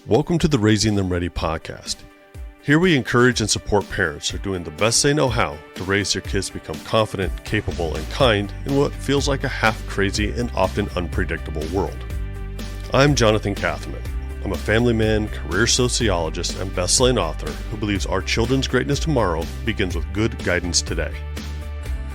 Welcome to the Raising Them Ready podcast. Here we encourage and support parents who are doing the best they know how to raise their kids to become confident, capable, and kind in what feels like a half-crazy and often unpredictable world. I'm Jonathan Catherman. I'm a family man, career sociologist, and best-selling author who believes our children's greatness tomorrow begins with good guidance today.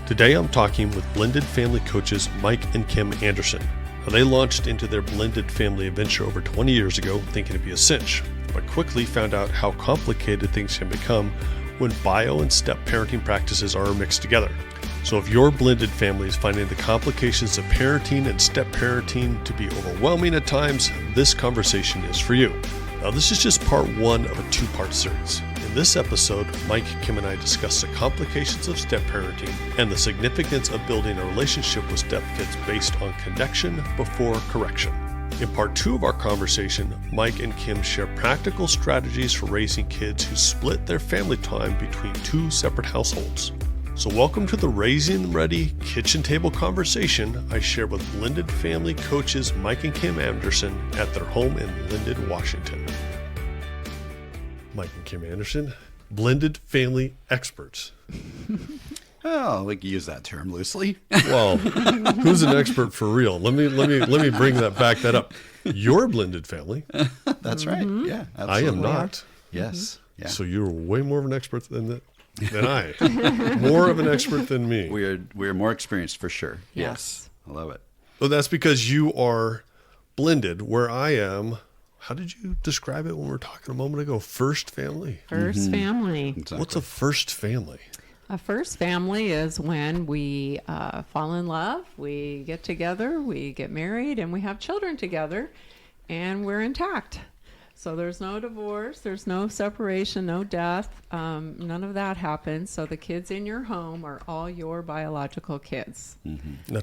Today I'm talking with blended family coaches Mike and Kim Anderson. They launched into their blended family adventure over 20 years ago thinking it'd be a cinch, but quickly found out how complicated things can become when bio and step parenting practices are mixed together. So if your blended family is finding the complications of parenting and step parenting to be overwhelming at times, this conversation is for you. Now this is just part one of a two-part series. In this episode, Mike, Kim, and I discuss the complications of step parenting and the significance of building a relationship with step kids based on connection before correction. In part two of our conversation, Mike and Kim share practical strategies for raising kids who split their family time between two separate households. So welcome to the Raising Them Ready kitchen table conversation I share with blended family coaches Mike and Kim Anderson at their home in Linden, Washington. Mike and Kim Anderson, blended family experts. Oh, we can use that term loosely. Well, who's an expert for real? Let me bring that up. You're a blended family. That's right. Yeah, absolutely. I am not. Yes. Yeah. So you're way more of an expert than I. More of an expert than me. We're more experienced for sure. Yes. I love it. Well, that's because you are blended where I am. How did you describe it when we were talking a moment ago? First family. First family. Exactly. What's a first family? A first family is when we fall in love, we get together, we get married, and we have children together, and we're intact. So there's no divorce, there's no separation, no death, none of that happens. So the kids in your home are all your biological kids. Mm-hmm. Now,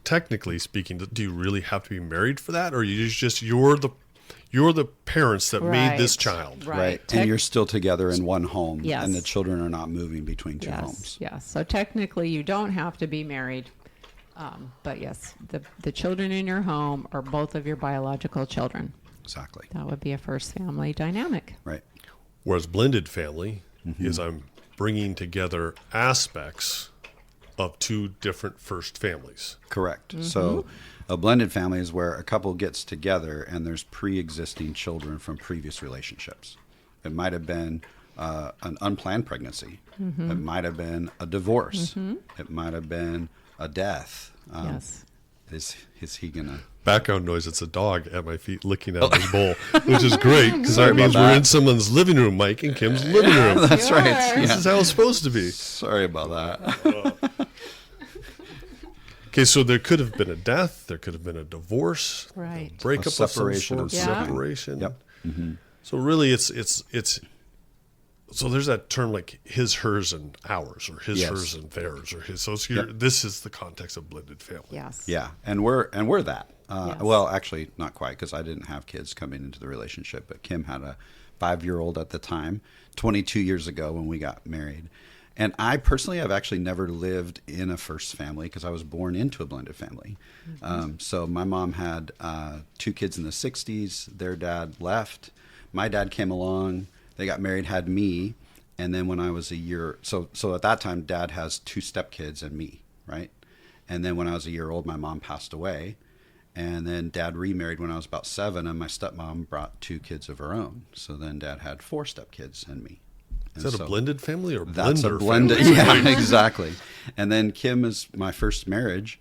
technically speaking, do you really have to be married for that, or you're the parents that made this child? Right. And you're still together in one home. Yes. And the children are not moving between two homes. Yes. So technically you don't have to be married. But yes, the children in your home are both of your biological children. Exactly. That would be a first family dynamic. Right. Whereas blended family is I'm bringing together aspects of two different first families. Correct. Mm-hmm. So a blended family is where a couple gets together and there's pre-existing children from previous relationships. It might have been an unplanned pregnancy. Mm-hmm. It might have been a divorce. Mm-hmm. It might have been a death. Yes. Is he going to... Background noise, it's a dog at my feet licking at his bowl, which is great because that means about we're that. in someone's living room, Mike and Kim's living room. That's right. This Yeah. is how it's supposed to be. Sorry about that. Okay, so there could have been a death, there could have been a divorce, Right. a breakup A separation of of some sort, Yeah. separation. Yep. Mm-hmm. So really, it's so there's that term like his, hers, and ours, or his, Yes. hers, and theirs, or his. So Yep. this is the context of blended family. Yes. Yeah, and we're that. Yes. Well, actually, not quite, because I didn't have kids coming into the relationship, but Kim had a 5-year-old at the time, 22 years ago when we got married. And I personally have actually never lived in a first family because I was born into a blended family. Mm-hmm. So my mom had 2 kids in the 60s. Their dad left. My dad came along. They got married, had me. And then when I was a year, so at that time, Dad has 2 stepkids and me, right? And then when I was a year old, my mom passed away. And then Dad remarried when I was about 7, and my stepmom brought 2 kids of her own. So then Dad had 4 stepkids and me. Is that a blended family or That's blender a blended, family? yeah, exactly. And then Kim is my first marriage.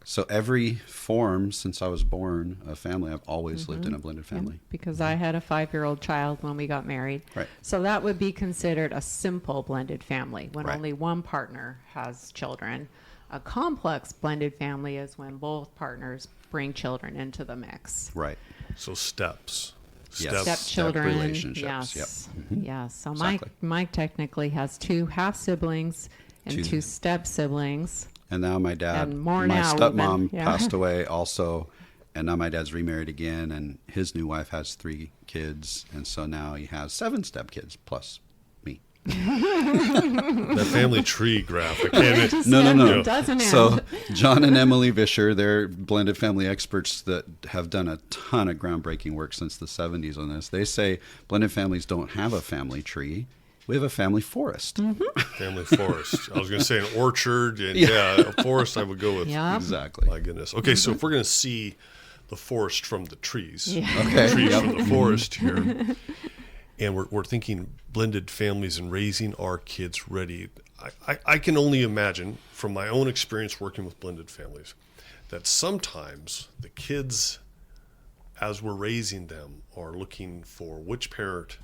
So every form since I was born, a family, I've always lived in a blended family. Because I had a 5-year-old child when we got married. Right. So that would be considered a simple blended family when Right. only one partner has children. A complex blended family is when both partners bring children into the mix. Right. So steps. Yes. Stepchildren. relationships, Yes. yep. Mm-hmm. Yes. So Exactly. Mike technically has 2 half siblings and 2 step siblings. And now my dad, And more my now stepmom even, yeah. passed away also. And now my dad's remarried again, and his new wife has 3 kids. And so now he has 7 stepkids plus me. That family tree graph. I can't. Just No. never doesn't So end. John and Emily Vischer, they're blended family experts that have done a ton of groundbreaking work since the 70s on this. They say blended families don't have a family tree. We have a family forest. Family forest. I was going to say an orchard, and a forest I would go with. Yep. Exactly. My goodness. Okay, so if we're going to see the forest from the trees, Okay. trees Yep. from the forest here, and we're thinking blended families and raising our kids ready. I can only imagine from my own experience working with blended families that sometimes the kids, as we're raising them, are looking for which parent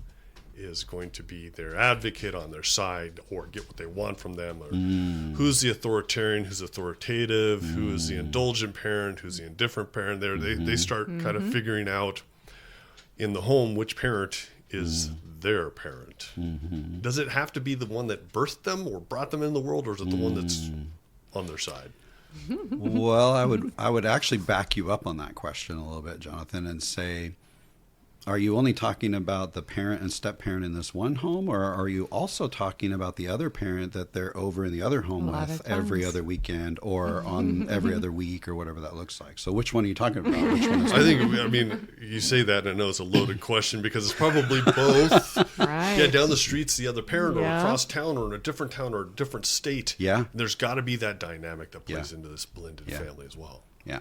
is going to be their advocate on their side or get what they want from them, or who's the authoritarian, who's authoritative, who is the indulgent parent, who's the indifferent parent. They start kind of figuring out in the home which parent is their parent. Does it have to be the one that birthed them or brought them in the world, or is it the one that's on their side? Well, I would actually back you up on that question a little bit, Jonathan, and say, are you only talking about the parent and step parent in this one home, or are you also talking about the other parent that they're over in the other home A lot with of every times. other weekend or on every other week or whatever that looks like? So which one are you talking about? Which one is I mean, you say that, and I know it's a loaded question because it's probably both. Right. Yeah, down the street's the other parent, or Yeah. across town, or in a different town, or a different state. Yeah. There's got to be that dynamic that plays Yeah. into this blended Yeah. family as well. Yeah.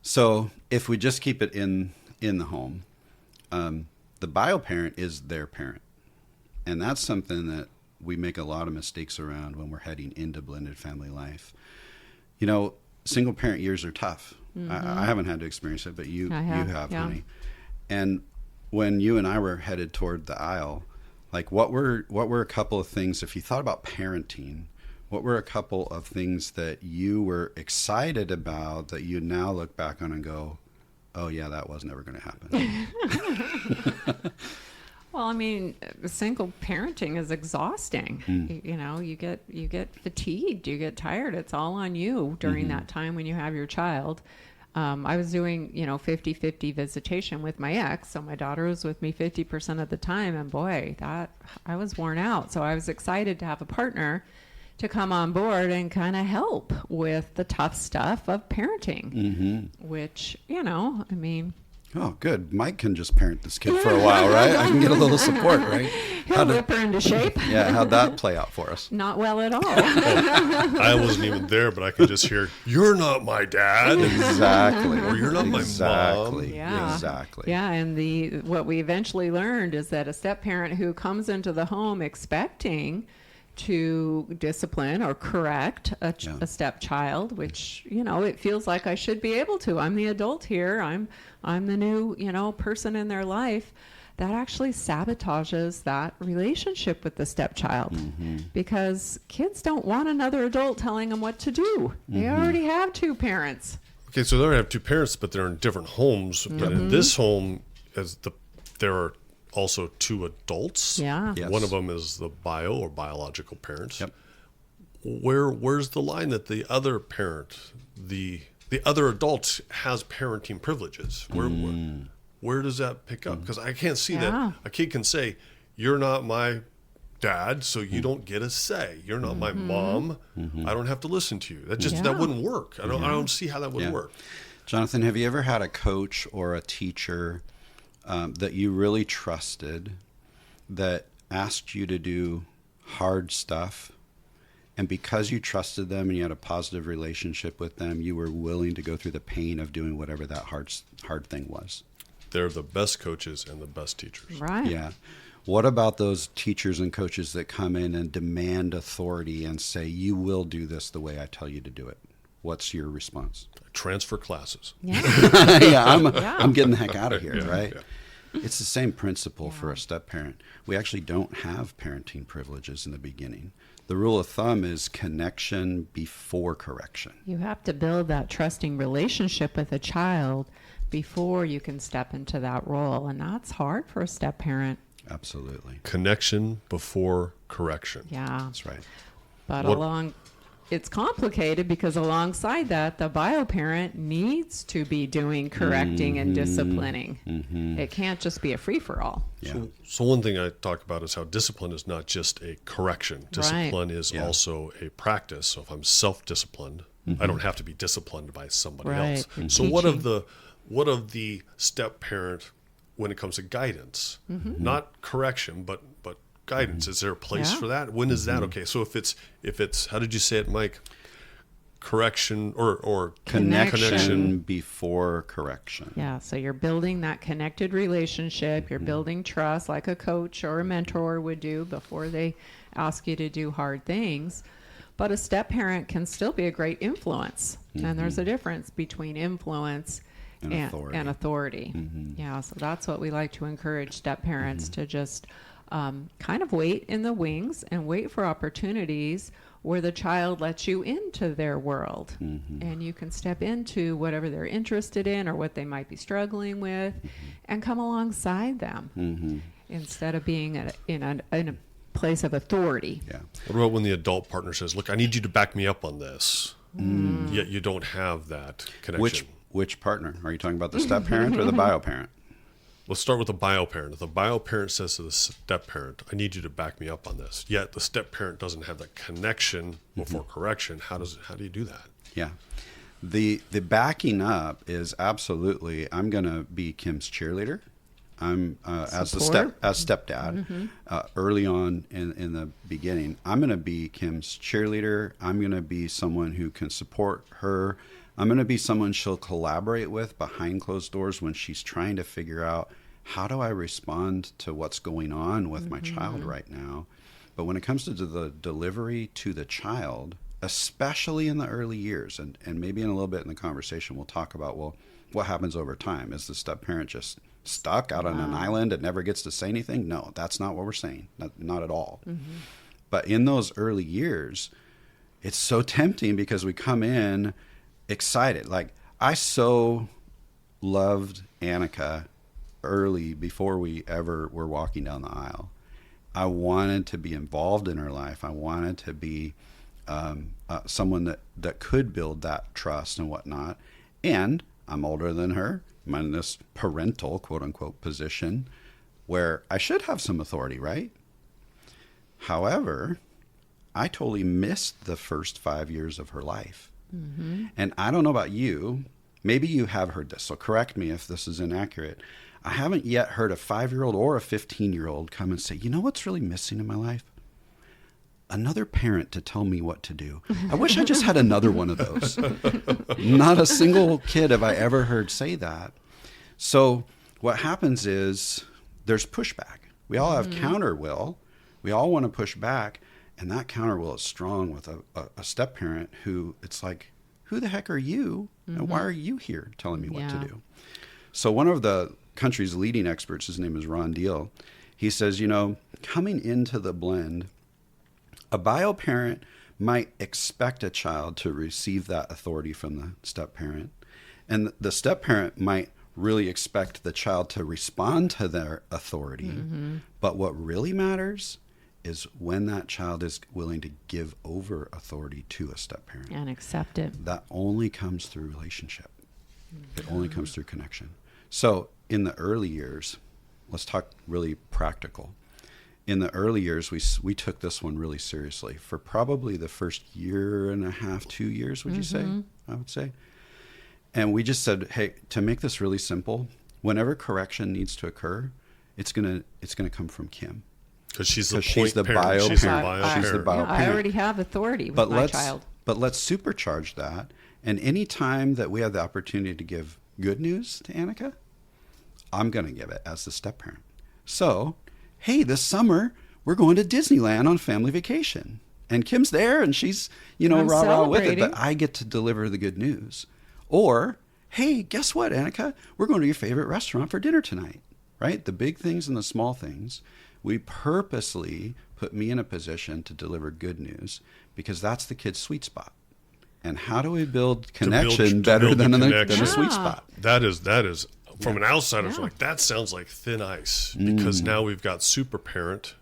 So if we just keep it in the home, the bio parent is their parent. And that's something that we make a lot of mistakes around when we're heading into blended family life. You know, single parent years are tough. I haven't had to experience it, but you have, yeah. honey. And when you and I were headed toward the aisle, like what were a couple of things, if you thought about parenting, what were a couple of things that you were excited about that you now look back on and go, oh yeah, that was never going to happen? Well, I mean, single parenting is exhausting. You know, you get fatigued, you get tired. It's all on you during that time when you have your child. I was doing, 50-50 visitation with my ex. So my daughter was with me 50% of the time. And boy, that I was worn out. So I was excited to have a partner to come on board and kind of help with the tough stuff of parenting, which, I mean, Oh, good. Mike can just parent this kid for a while, right? I can get a little support, right? he'll whip her into shape. Yeah, how'd that play out for us? Not well at all. I wasn't even there, but I could just hear, "You're not my dad." Exactly. Or you're not my mom. Yeah. Exactly. Yeah, and what we eventually learned is that a step parent who comes into the home expecting to discipline or correct a stepchild, which it feels like I should be able to. I'm the adult here. I'm the new person in their life. That actually sabotages that relationship with the stepchild, because kids don't want another adult telling them what to do. They already have two parents. Okay, so they don't have two parents, but they're in different homes. But in this home, there are also two adults. Yeah. Yes. One of them is the bio or biological parents. Yep. Where's the line that the other parent, the other adult, has parenting privileges? Where does that pick up? Because I can't see that a kid can say, "You're not my dad, so you don't get a say. You're not my mom. I don't have to listen to you." That wouldn't work. I don't see how that would work. Jonathan, have you ever had a coach or a teacher that you really trusted that asked you to do hard stuff, and because you trusted them and you had a positive relationship with them, you were willing to go through the pain of doing whatever that hard thing was? They're the best coaches and the best teachers. Right. Yeah. What about those teachers and coaches that come in and demand authority and say, you will do this the way I tell you to do it? What's your response? Transfer classes. Yeah. I'm getting the heck out of here, right? Yeah. It's the same principle for a step parent. We actually don't have parenting privileges in the beginning. The rule of thumb is connection before correction. You have to build that trusting relationship with a child before you can step into that role. And that's hard for a step parent. Absolutely. Connection before correction. Yeah. That's right. But What- along it's complicated because alongside that, the bio parent needs to be doing correcting and disciplining. It can't just be a free-for-all. Yeah. So one thing I talk about is how discipline is not just a correction. Discipline is also a practice. So if I'm self-disciplined, I don't have to be disciplined by somebody Right. else. You're So what of the step parent when it comes to guidance? Not correction, but guidance. Is there a place Yeah. for that? When is that okay? So if it's how did you say it, Mike? Correction or Connection before correction. Yeah, so you're building that connected relationship. You're building trust like a coach or a mentor would do before they ask you to do hard things. But a step parent can still be a great influence. And there's a difference between influence And authority. and authority. Yeah, so that's what we like to encourage step parents to just kind of wait in the wings and wait for opportunities where the child lets you into their world and you can step into whatever they're interested in or what they might be struggling with and come alongside them instead of being in a place of authority. Yeah. What about when the adult partner says, "Look, I need you to back me up on this," yet you don't have that connection? Which partner? Are you talking about the step parent or the bio parent? Let's start with the bio parent. If the bio parent says to the step parent, "I need you to back me up on this," yet the step parent doesn't have that connection before correction, how do you do that? Yeah. The backing up is absolutely, I'm going to be Kim's cheerleader. I'm as stepdad early on in the beginning. I'm going to be Kim's cheerleader. I'm going to be someone who can support her. I'm going to be someone she'll collaborate with behind closed doors when she's trying to figure out, how do I respond to what's going on with my child right now? But when it comes to the delivery to the child, especially in the early years, and maybe in a little bit in the conversation, we'll talk about, well, what happens over time? Is the step parent just stuck out on an island and never gets to say anything? No, that's not what we're saying. Not at all. But in those early years, it's so tempting because we come in excited. Like, I so loved Annika early before we ever were walking down the aisle. I wanted to be involved in her life. I wanted to be someone that could build that trust and whatnot. And I'm older than her. I'm in this parental, quote unquote, position where I should have some authority, right? However, I totally missed the first 5 years of her life. And I don't know about you. Maybe you have heard this, so correct me if this is inaccurate. I haven't yet heard a 5-year-old or a 15-year-old come and say, "You know what's really missing in my life? Another parent to tell me what to do. I wish I just had another one of those." Not a single kid have I ever heard say that. So what happens is there's pushback. We all have counter will. We all want to push back. And that counter will is strong with a step parent who it's like, who the heck are you? And why are you here telling me what to do? So one of the country's leading experts, his name is Ron Deal, he says, coming into the blend, a bio parent might expect a child to receive that authority from the step parent. And the step parent might really expect the child to respond to their authority. But what really matters is when that child is willing to give over authority to a step parent. And accept it. That only comes through relationship. It only comes through connection. So in the early years, let's talk really practical. In the early years, we took this one really seriously. For probably the first year and a half, 2 years, would you say? I would say. And we just said, hey, to make this really simple, whenever correction needs to occur, it's gonna come from Kim. Because she's the bio She's the parent. bio She's the parent. bio I parent. already have authority with my child. But let's supercharge that. And any time that we have the opportunity to give good news to Annika, I'm going to give it as the step parent. So, hey, this summer we're going to Disneyland on family vacation. And Kim's there and she's, I'm rah-rah with it, celebrating. but I get to deliver the good news. Or, hey, guess what, Annika? We're going to your favorite restaurant for dinner tonight, right? The big things and the small things. We purposely put me in a position to deliver good news because that's the kid's sweet spot. And how do we build connection better than a sweet spot? That is from an outsider's like, that sounds like thin ice because now we've got super parent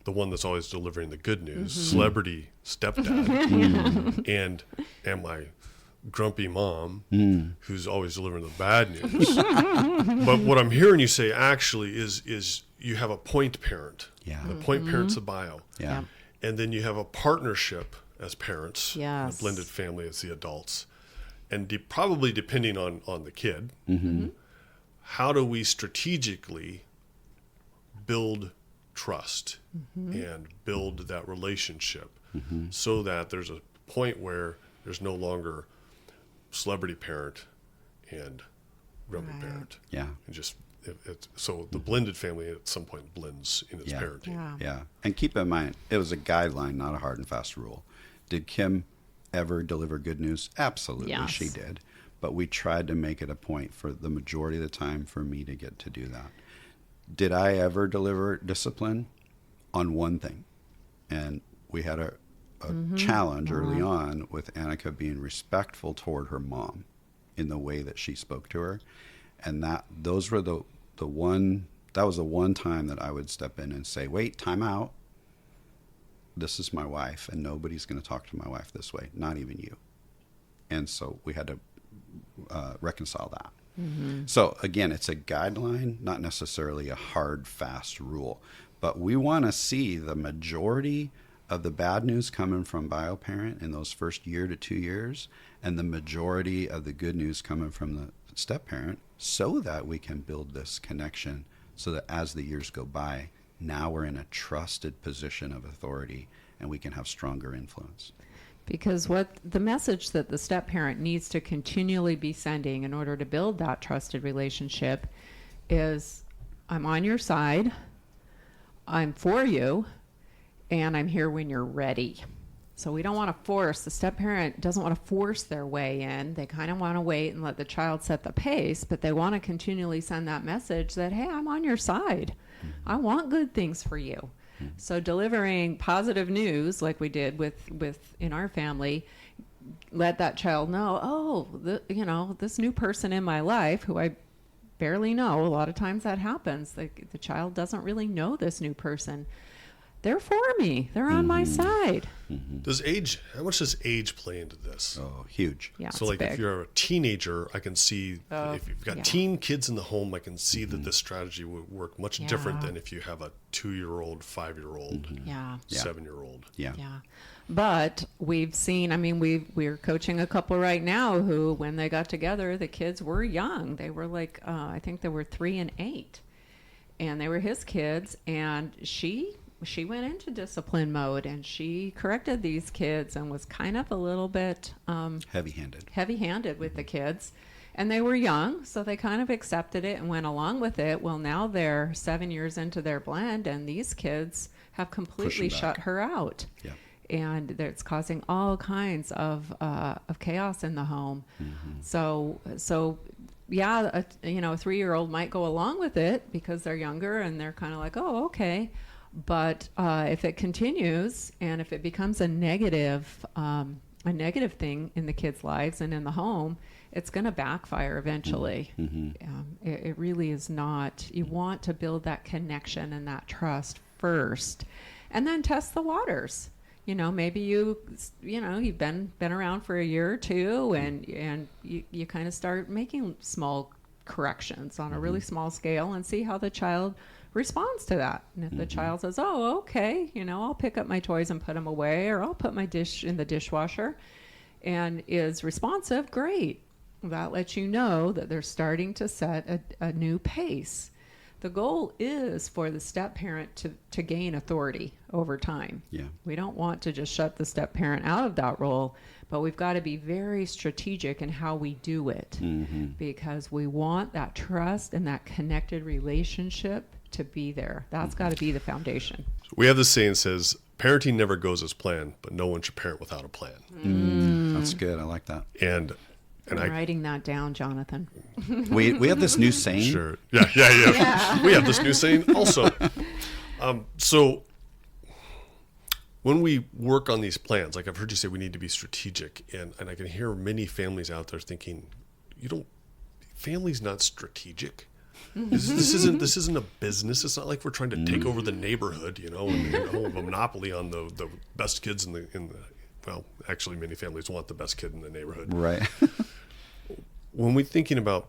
the one that's always delivering the good news, celebrity stepdad, and my grumpy mom, who's always delivering the bad news. But what I'm hearing you say actually is you have a point parent. Yeah. The point parent's the bio. Yeah. And then you have a partnership as parents, Yes. a blended family as the adults. And probably depending on the kid, how do we strategically build trust and build that relationship so that there's a point where there's no longer celebrity parent and grumpy parent. Yeah. And just so the blended family at some point blends in its Yeah. parenting. Yeah. Yeah. And keep in mind, it was a guideline, not a hard and fast rule. Did Kim ever deliver good news? Absolutely, Yes. she did. But we tried to make it a point for the majority of the time for me to get to do that. Did I ever deliver discipline? On one thing. And we had a challenge early on with Annika being respectful toward her mom in the way that she spoke to her. And that was the one time that I would step in and say, wait, time out. This is my wife, and nobody's going to talk to my wife this way, not even you. And so we had to reconcile that. So again, it's a guideline, not necessarily a hard, fast rule. But we want to see the majority of the bad news coming from bio-parent in those first year to 2 years, and the majority of the good news coming from the step-parent, so that we can build this connection, so that as the years go by, now we're in a trusted position of authority and we can have stronger influence. Because what the message that the step parent needs to continually be sending in order to build that trusted relationship is, I'm on your side, I'm for you, and I'm here when you're ready. So we don't want to force, the step parent doesn't want to force their way in. They kind of want to wait and let the child set the pace, but they want to continually send that message that, hey, I'm on your side. I want good things for you. So delivering positive news like we did with in our family, let that child know, oh, this new person in my life who I barely know, a lot of times that happens. The child doesn't really know this new person. They're for me. They're on my side. How much does age play into this? Oh, huge. Yeah, So it's like big. if you're a teenager, I can see if you've got teen kids in the home, I can see that this strategy would work much different than if you have a 2-year-old, 5-year-old, Yeah. 7-year-old. Yeah. Yeah. But we've seen, we're coaching a couple right now who, when they got together, the kids were young. They were like, I think they were 3 and 8. And they were his kids. And she went into discipline mode and she corrected these kids and was kind of a little bit heavy-handed with the kids. And they were young, so they kind of accepted it and went along with it. Well, now they're 7 years into their blend and these kids have completely shut her out. Yeah. And it's causing all kinds of chaos in the home. So yeah, a 3-year-old might go along with it because they're younger and they're kind of like, oh, okay. But if it continues and if it becomes a negative thing in the kids' lives and in the home, it's going to backfire eventually. It really is not. You want to build that connection and that trust first, and then test the waters. Maybe you've been around for a year or two, and you kind of start making small corrections on a really small scale and see how the child responds to that. And if the child says, oh, okay, I'll pick up my toys and put them away, or I'll put my dish in the dishwasher, and is responsive, great. That lets you know that they're starting to set a new pace. The goal is for the step parent to gain authority over time. Yeah. We don't want to just shut the step parent out of that role, but we've got to be very strategic in how we do it, because we want that trust and that connected relationship to be there. That's got to be the foundation. We have this saying that says, parenting never goes as planned, but no one should parent without a plan. That's good. I like that. And I'm writing that down, Jonathan. We have this new saying. Sure. Yeah. We have this new saying also. So when we work on these plans, like I've heard you say, we need to be strategic, and I can hear many families out there thinking, family's not strategic. This isn't a business. It's not like we're trying to take over the neighborhood, and hold a monopoly on the best kids in the. Well, actually, many families want the best kid in the neighborhood. Right. When we're thinking about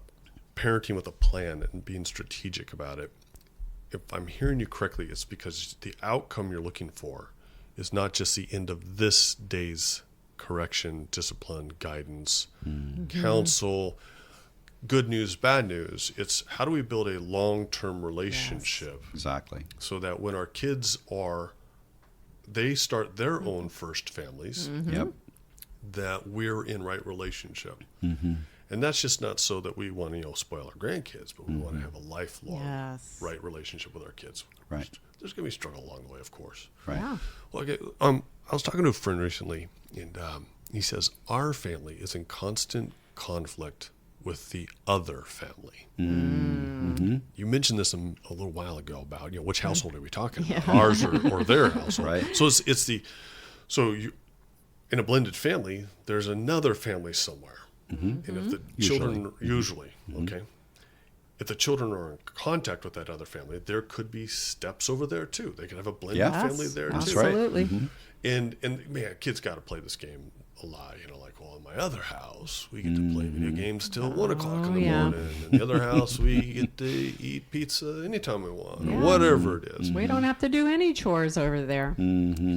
parenting with a plan and being strategic about it, if I'm hearing you correctly, it's because the outcome you're looking for is not just the end of this day's correction, discipline, guidance, counsel, good news, bad news. It's how do we build a long-term relationship Exactly. so that when our kids they start their own first families, Yep. that we're in right relationship. And that's just not so that we want to spoil our grandkids, but we want to have a lifelong Yes. right relationship with our kids. Right. There's going to be struggle along the way, of course. Right. Yeah. Well, okay, I was talking to a friend recently, and he says our family is in constant conflict with the other family. You mentioned this a little while ago about which household are we talking about, ours or their household? Right. So in a blended family, there's another family somewhere, and if the children usually if the children are in contact with that other family, there could be steps over there too. They could have a blended family there too. That's right. Absolutely. And man, kids got to play this game a lot. Well, in my other house, we get to play video games till 1 o'clock in the morning. In the other house, we get to eat pizza anytime we want, or whatever it is. We don't have to do any chores over there.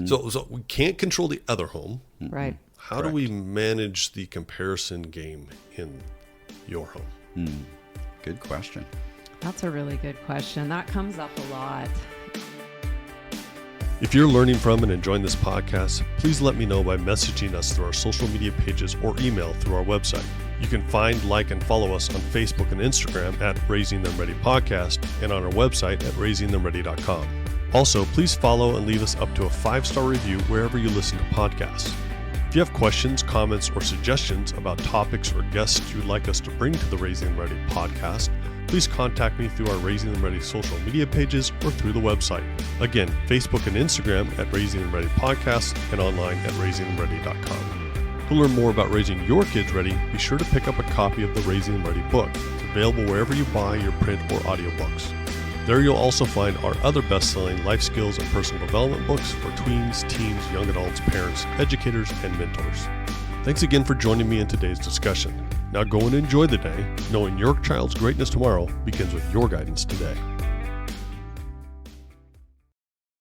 So we can't control the other home. Right. How do we manage the comparison game in your home? Good question. That's a really good question. That comes up a lot. If you're learning from and enjoying this podcast, please let me know by messaging us through our social media pages or email through our website. You can find, like, and follow us on Facebook and Instagram at Raising Them Ready Podcast and on our website at raisingthemready.com. Also, please follow and leave us up to a 5-star review wherever you listen to podcasts. If you have questions, comments, or suggestions about topics or guests you'd like us to bring to the Raising Them Ready podcast, please contact me through our Raising Them Ready social media pages or through the website. Again, Facebook and Instagram at Raising Them Ready Podcast and online at raisingthemready.com. To learn more about raising your kids ready, be sure to pick up a copy of the Raising Them Ready book. It's available wherever you buy your print or audiobooks. There you'll also find our other best-selling life skills and personal development books for tweens, teens, young adults, parents, educators, and mentors. Thanks again for joining me in today's discussion. Now go and enjoy the day, knowing your child's greatness tomorrow begins with your guidance today.